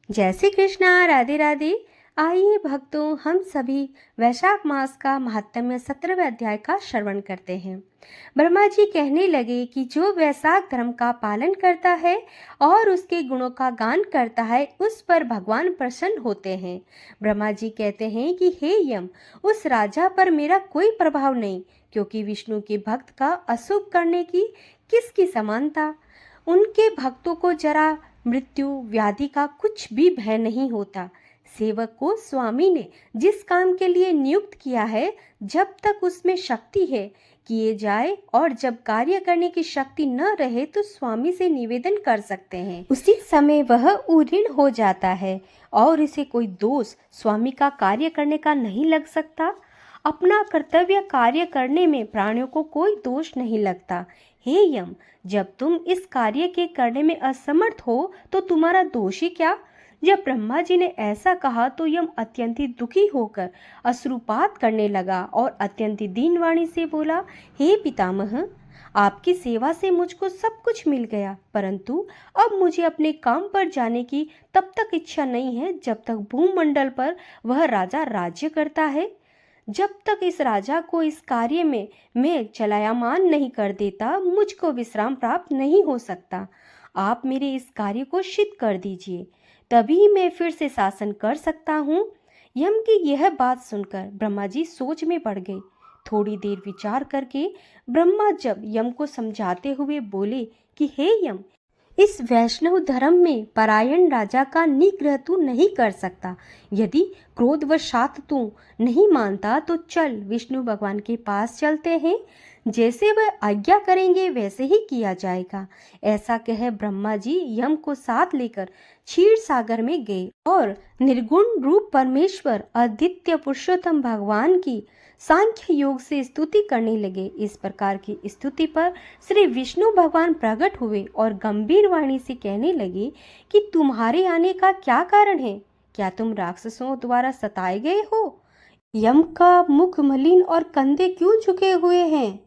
जय श्री कृष्णा। राधे राधे। आइए भक्तों, हम सभी वैशाख मास का महात्म्य 17वें अध्याय का श्रवण करते हैं। ब्रह्मा जी कहने लगे कि जो वैशाख धर्म का पालन करता है और उसके गुणों का गान करता है, उस पर भगवान प्रसन्न होते हैं। ब्रह्मा जी कहते हैं कि हे यम, उस राजा पर मेरा कोई प्रभाव नहीं, क्योंकि विष्णु के भक्त का अशुभ करने की किसकी समानता। उनके भक्तों को जरा मृत्यु व्याधि का कुछ भी भय नहीं होता। सेवक को स्वामी ने जिस काम के लिए नियुक्त किया है, जब तक उसमें शक्ति है किए जाए, और जब कार्य करने की शक्ति न रहे तो स्वामी से निवेदन कर सकते हैं। उसी समय वह उऋण हो जाता है और इसे कोई दोष स्वामी का कार्य करने का नहीं लग सकता। अपना कर्तव्य कार्य करने में प्राणियों को कोई दोष नहीं लगता। हे यम, जब तुम इस कार्य के करने में असमर्थ हो तो तुम्हारा दोष ही क्या। जब ब्रह्मा जी ने ऐसा कहा तो यम अत्यंत दुखी होकर अश्रुपात करने लगा और अत्यंत दीन वाणी से बोला, हे पितामह, आपकी सेवा से मुझको सब कुछ मिल गया, परंतु अब मुझे अपने काम पर जाने की तब तक इच्छा नहीं है जब तक भूमंडल पर वह राजा राज्य करता है। जब तक इस राजा को इस कार्य में मैं चलायमान नहीं कर देता, मुझको विश्राम प्राप्त नहीं हो सकता। आप मेरे इस कार्य को सिद्ध कर दीजिए, तभी मैं फिर से शासन कर सकता हूँ। यम की यह बात सुनकर ब्रह्मा जी सोच में पड़ गए। थोड़ी देर विचार करके ब्रह्मा जब यम को समझाते हुए बोले कि हे यम, इस वैष्णव धर्म में परायण राजा का निग्रह तू नहीं कर सकता। यदि क्रोधवशात तू नहीं मानता तो चल विष्णु भगवान के पास चलते हैं, जैसे वह आज्ञा करेंगे वैसे ही किया जाएगा। ऐसा कह ब्रह्मा जी यम को साथ लेकर क्षीर सागर में गए और निर्गुण रूप परमेश्वर अद्वितीय पुरुषोत्तम भगवान की सांख्य योग से स्तुति करने लगे। इस प्रकार की स्तुति पर श्री विष्णु भगवान प्रकट हुए और गंभीर वाणी से कहने लगे कि तुम्हारे आने का क्या कारण है। क्या तुम राक्षसों द्वारा सताए गए हो? यम का मुख मलिन और कंधे क्यों झुके हुए हैं?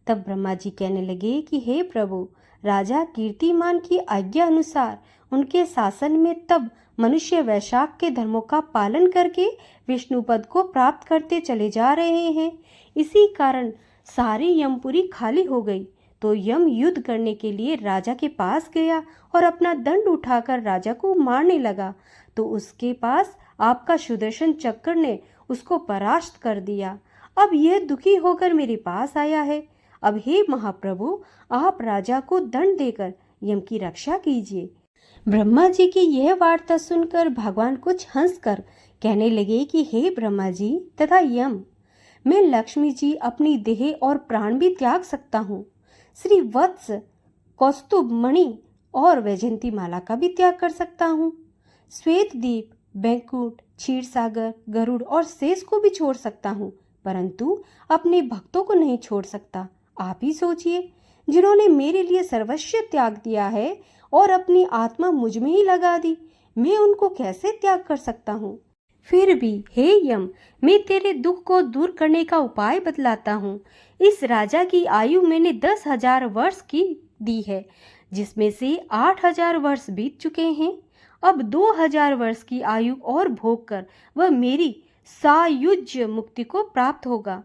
तब ब्रह्मा जी कहने लगे कि हे प्रभु, राजा कीर्तिमान की आज्ञा अनुसार उनके शासन में तब मनुष्य वैशाख के धर्मों का पालन करके विष्णु पद को प्राप्त करते चले जा रहे हैं। इसी कारण सारी यमपुरी खाली हो गई। तो यम युद्ध करने के लिए राजा के पास गया और अपना दंड उठाकर राजा को मारने लगा, तो उसके पास आपका सुदर्शन चक्र ने उसको परास्त कर दिया। अब यह दुखी होकर मेरे पास आया है। अब हे महाप्रभु, आप राजा को दंड देकर यम की रक्षा कीजिए। ब्रह्मा जी की यह वार्ता सुनकर भगवान कुछ हंसकर कहने लगे कि हे ब्रह्मा जी तथा यम, मैं लक्ष्मी जी अपनी देह और प्राण भी त्याग सकता हूँ। श्री वत्स, कौस्तुभ मणि और वैजयंती माला का भी त्याग कर सकता हूँ। श्वेत दीप, बैंकुट, क्षीर सागर, गरुड़ और शेष को भी छोड़ सकता हूँ, परंतु अपने भक्तों को नहीं छोड़ सकता। आप ही सोचिए, जिन्होंने मेरे लिए सर्वस्व त्याग दिया है और अपनी आत्मा मुझ में ही लगा दी, मैं उनको कैसे त्याग कर सकता हूँ। फिर भी हे यम, मैं तेरे दुख को दूर करने का उपाय बतलाता हूँ। इस राजा की आयु मैंने 10,000 वर्ष की दी है, जिसमें से 8,000 वर्ष बीत चुके हैं। अब 2,000 वर्ष की आयु और भोग कर वह मेरी सायुज्य मुक्ति को प्राप्त होगा।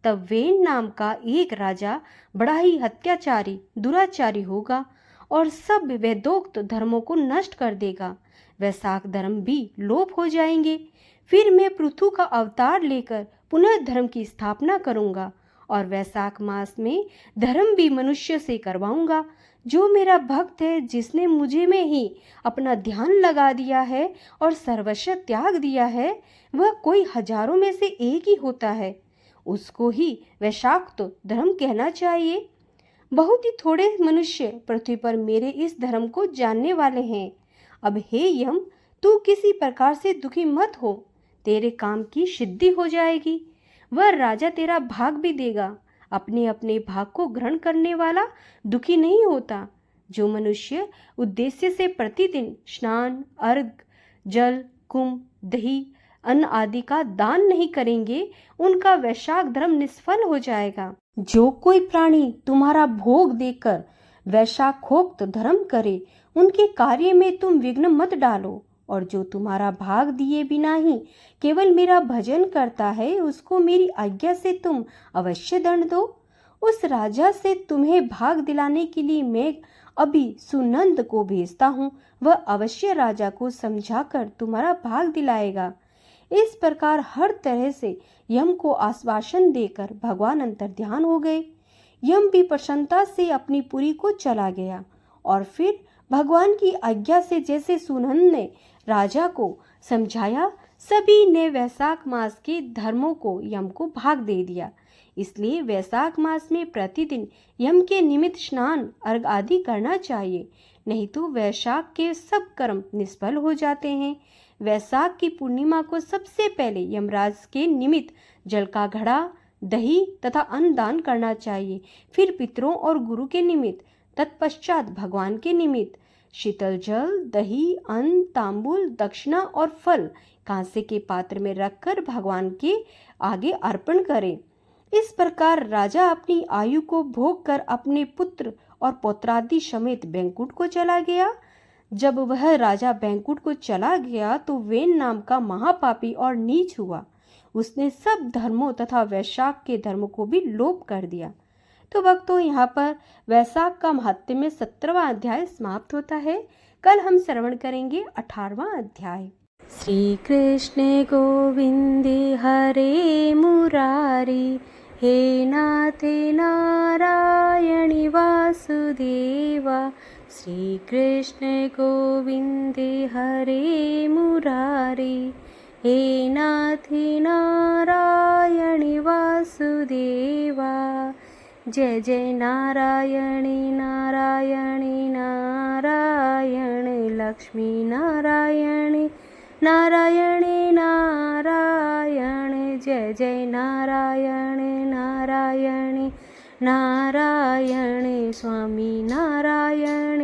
तब वेन नाम का एक राजा बड़ा ही अत्याचारी दुराचारी होगा और सब वेदोक्त धर्मों को नष्ट कर देगा। वैशाख धर्म भी लोप हो जाएंगे। फिर मैं पृथु का अवतार लेकर पुनः धर्म की स्थापना करूंगा और वैशाख मास में धर्म भी मनुष्य से करवाऊंगा। जो मेरा भक्त है, जिसने मुझे में ही अपना ध्यान लगा दिया है और सर्वस्व त्याग दिया है, वह कोई हजारों में से एक ही होता है। उसको ही वैशाख तो धर्म कहना चाहिए। बहुत ही थोड़े मनुष्य पृथ्वी पर मेरे इस धर्म को जानने वाले हैं। अब हे यम, तू किसी प्रकार से दुखी मत हो, तेरे काम की सिद्धि हो जाएगी। वह राजा तेरा भाग भी देगा। अपने अपने भाग को ग्रहण करने वाला दुखी नहीं होता। जो मनुष्य उद्देश्य से प्रतिदिन स्नान, अर्घ, जल, कुंभ, दही, अन्न आदि का दान नहीं करेंगे, उनका वैशाख धर्म निष्फल हो जाएगा। जो कोई प्राणी तुम्हारा भोग देकर वैशाखोक्त धर्म करे, उनके कार्य में तुम विघ्न मत डालो। और जो तुम्हारा भाग दिए बिना ही केवल मेरा भजन करता है, उसको मेरी आज्ञा से तुम अवश्य दंड दो। उस राजा से तुम्हें भाग दिलाने के लिए मैं अभी सुनंद को भेजता हूँ, वह अवश्य राजा को समझाकर तुम्हारा भाग दिलाएगा। इस प्रकार हर तरह से यम को आश्वासन देकर भगवान अंतर्ध्यान हो गए। यम भी प्रसन्नता से अपनी पुरी को चला गया और फिर भगवान की आज्ञा से जैसे सुनंद ने राजा को समझाया, सभी ने वैशाख मास के धर्मों को यम को भाग दे दिया। इसलिए वैशाख मास में प्रतिदिन यम के निमित्त स्नान अर्घ आदि करना चाहिए, नहीं तो वैशाख के सब कर्म निष्फल हो जाते हैं। वैशाख की पूर्णिमा को सबसे पहले यमराज के निमित्त जल का घड़ा, दही तथा अन्न दान करना चाहिए, फिर पितरों और गुरु के निमित्त, तत्पश्चात भगवान के निमित्त शीतल जल, दही, अन्न, तांबुल, दक्षिणा और फल कांसे के पात्र में रखकर भगवान के आगे अर्पण करें। इस प्रकार राजा अपनी आयु को भोग कर अपने पुत्र और पौत्रादि समेत बैंकुट को चला गया। जब वह राजा बैंकुट को चला गया तो वेन नाम का महापापी और नीच हुआ। उसने सब धर्मों तथा वैशाख के धर्म को भी लोप कर दिया। तो भक्तों, यहाँ पर वैशाख का महात्म्य 17वां अध्याय समाप्त होता है। कल हम श्रवण करेंगे 18वां अध्याय। श्री कृष्ण गोविंद हरे मुरारी, हे नाथ नारायणी वासुदेवा। श्री कृष्ण गोविंद हरे मुरारी, हे नाथ नारायणी वासुदेवा। जय जय नारायणी नारायणी नारायण, लक्ष्मी नारायणी नारायणी नारायण। जय जय नारायण नारायणी नारायण, स्वामी नारायण